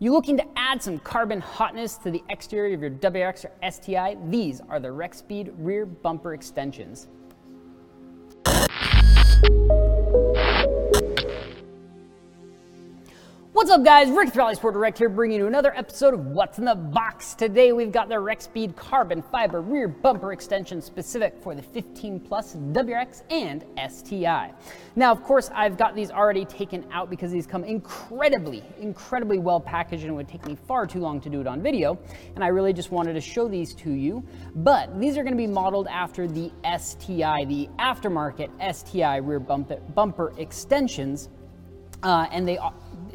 You looking to add some carbon hotness to the exterior of your WRX or STI? These are the Rexpeed rear bumper extensions. What's up, guys? Rick from RallySport Direct here, bringing you another episode of What's in the Box. Today we've got the Rexpeed carbon fiber rear bumper extension specific for the 15 Plus WRX and STI. Now, of course, I've got these already taken out because these come incredibly well packaged, and it would take me far too long to do it on video. And I really just wanted to show these to you. But these are going to be modeled after the STI, the aftermarket STI rear bumper extensions, and they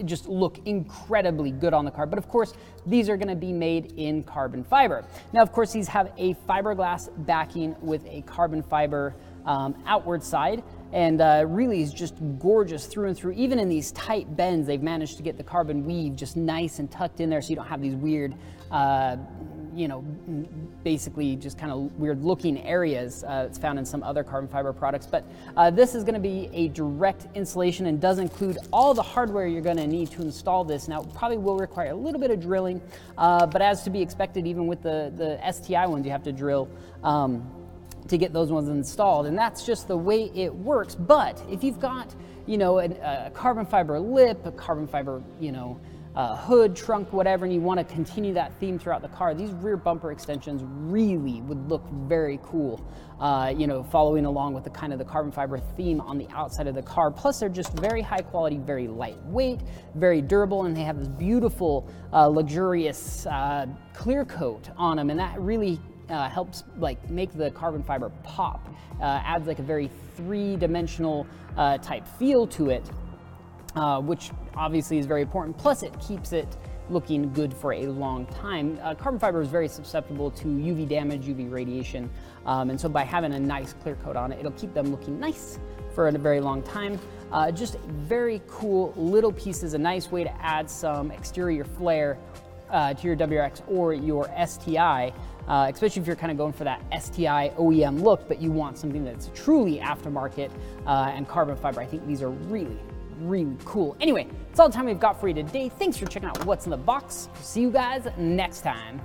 just look incredibly good on the car. But of course, these are going to be made in carbon fiber. Now, of course, these have a fiberglass backing with a carbon fiber outward side, and really is just gorgeous through and through. Even in these tight bends, they've managed to get the carbon weave just nice and tucked in there, so you don't have these weird basically just kind of weird looking areas that's found in some other carbon fiber products. But this is going to be a direct installation and does include all the hardware you're going to need to install this. Now, it probably will require a little bit of drilling, but as to be expected, even with the STI ones, you have to drill to get those ones installed, and that's just the way it works. But if you've got, a carbon fiber lip, a carbon fiber, hood, trunk, whatever, and you want to continue that theme throughout the car, these rear bumper extensions really would look very cool, following along with the kind of the carbon fiber theme on the outside of the car. Plus, they're just very high quality, very lightweight, very durable, and they have this beautiful, luxurious clear coat on them, and that really helps make the carbon fiber pop, adds a very three-dimensional type feel to it, which obviously is very important. Plus, it keeps it looking good for a long time. Carbon fiber is very susceptible to UV damage, UV radiation, and so by having a nice clear coat on it, it'll keep them looking nice for a very long time. Just very cool little pieces, a nice way to add some exterior flair to your WRX or your STI, especially if you're kind of going for that STI OEM look, but you want something that's truly aftermarket and carbon fiber. I think these are really cool. Anyway, that's all the time we've got for you today. Thanks for checking out What's in the Box. See you guys next time.